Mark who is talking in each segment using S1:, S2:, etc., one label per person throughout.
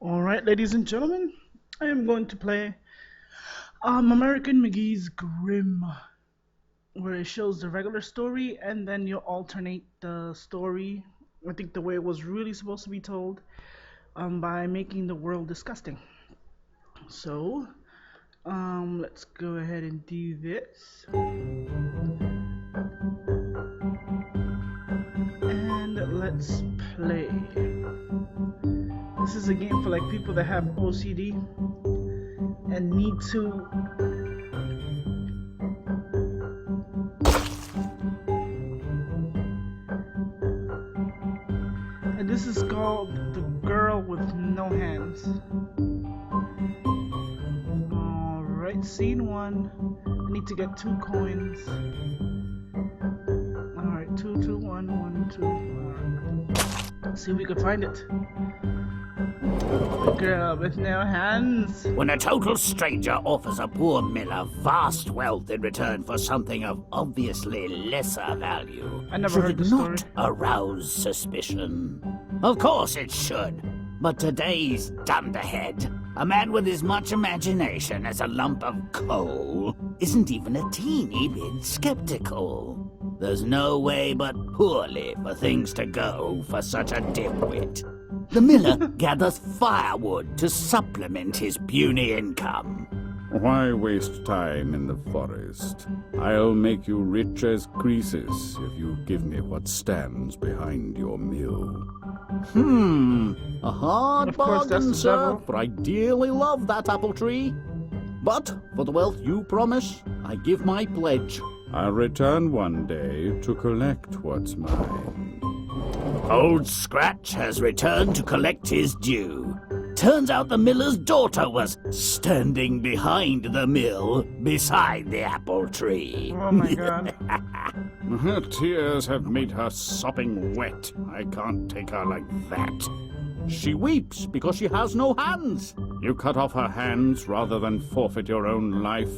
S1: Alright, ladies and gentlemen, I am going to play American McGee's Grimm, where it shows the regular story and then you alternate the story, I think the way it was really supposed to be told, by making the world disgusting. So, let's go ahead and do this. And let's play. This is a game for like people that have OCD and need to and this is called The Girl with No Hands. Alright, scene 1. I need to get 2 coins. Alright, 2, 2, 1, 1, 2. Alright. Let's see if we can find it. The girl with no hands.
S2: When a total stranger offers a poor miller vast wealth in return for something of obviously lesser value,
S1: I never
S2: should
S1: heard
S2: it
S1: the
S2: not
S1: story.
S2: arouse suspicion? Of course it should. But today's dunderhead, a man with as much imagination as a lump of coal, isn't even a teeny bit skeptical. There's no way but poorly for things to go for such a dimwit. The miller gathers firewood to supplement his puny income.
S3: Why waste time in the forest? I'll make you rich as Croesus if you give me what stands behind your mill.
S2: A hard
S1: Of course, that's
S2: bargain,
S1: the
S2: sir,
S1: devil.
S2: for I dearly love that apple tree. But for the wealth you promise, I give my pledge.
S3: I'll return one day to collect what's mine.
S2: Old Scratch has returned to collect his due. Turns out the miller's daughter was standing behind the mill, beside the apple tree.
S1: Oh my god.
S3: Her tears have made her sopping wet. I can't take her like that.
S2: She weeps because she has no hands.
S3: You cut off her hands rather than forfeit your own life.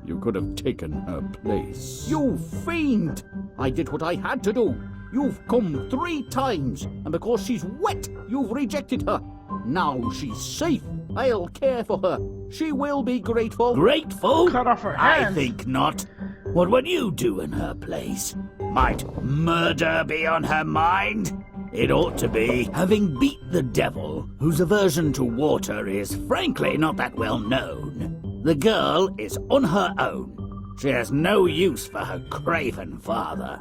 S3: You could have taken her place.
S2: You fiend! I did what I had to do. You've come 3 times, and because she's wet, you've rejected her. Now she's safe. I'll care for her. She will be grateful. Grateful?
S1: Cut off her
S2: I
S1: hands.
S2: think not. What would you do in her place? Might murder be on her mind? It ought to be, having beat the devil, whose aversion to water is frankly not that well known. The girl is on her own. She has no use for her craven father.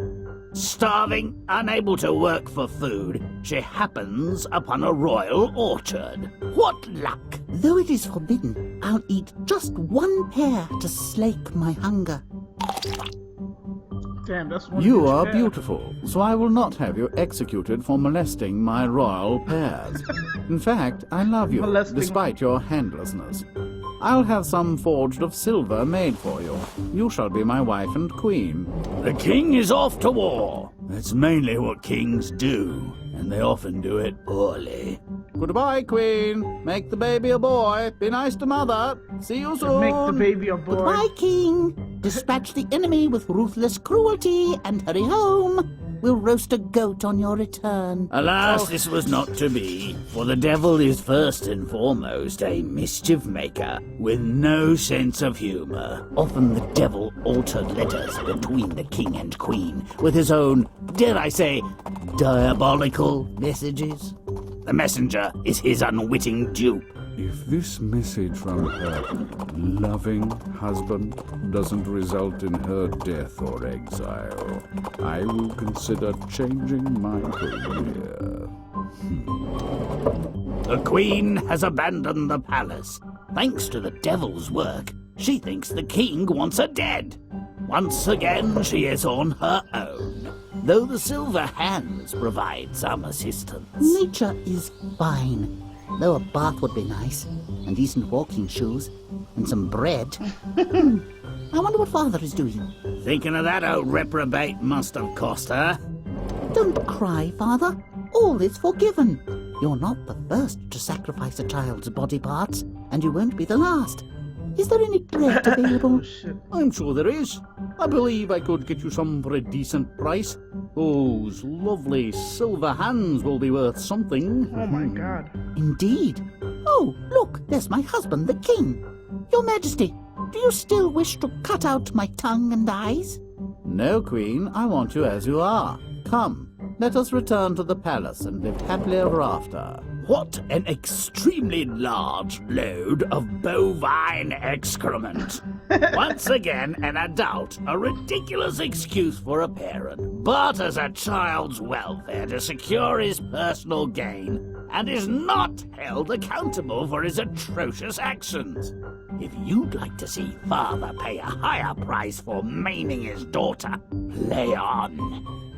S2: Starving, unable to work for food, she happens upon a royal orchard. What luck!
S4: Though it is forbidden, I'll eat just 1 pear to slake my hunger.
S1: Damn, that's one
S3: You
S1: huge
S3: are
S1: pear.
S3: beautiful, so I will not have you executed for molesting my royal pears. In fact, I love you,
S1: Molesting.
S3: despite your handlessness. I'll have some forged of silver made for you. You shall be my wife and queen.
S2: The king is off to war. That's mainly what kings do, and they often do it poorly.
S3: Goodbye, queen. Make the baby a boy. Be nice to mother. See you soon.
S1: Make the baby a boy.
S4: Goodbye, King. Dispatch the enemy with ruthless cruelty and hurry home. We'll roast a goat on your return.
S2: Alas, this was not to be, for the devil is first and foremost a mischief maker with no sense of humor. Often the devil altered letters between the king and queen with his own, dare I say, diabolical messages. The messenger is his unwitting dupe.
S3: If this message from her loving husband doesn't result in her death or exile, I will consider changing my career.
S2: The queen has abandoned the palace. Thanks to the devil's work, she thinks the king wants her dead. Once again, she is on her own, though the silver hands provide some assistance.
S4: Nature is fine. Though a bath would be nice, and decent walking shoes, and some bread. I wonder what Father is doing.
S2: Thinking of that old reprobate must have cost her.
S4: Don't cry, Father. All is forgiven. You're not the first to sacrifice a child's body parts, and you won't be the last. Is there any bread available?
S1: Oh, shit.
S2: I'm sure there is. I believe I could get you some for a decent price. Those lovely silver hands will be worth something.
S1: Oh my god.
S4: Indeed. Oh, look, there's my husband, the king. Your Majesty, do you still wish to cut out my tongue and eyes?
S5: No, Queen, I want you as you are. Come, let us return to the palace and live happily ever after.
S2: What an extremely large load of bovine excrement. Once again, an adult, a ridiculous excuse for a parent, barters a child's welfare to secure his personal gain, and is not held accountable for his atrocious actions. If you'd like to see father pay a higher price for maiming his daughter, play on.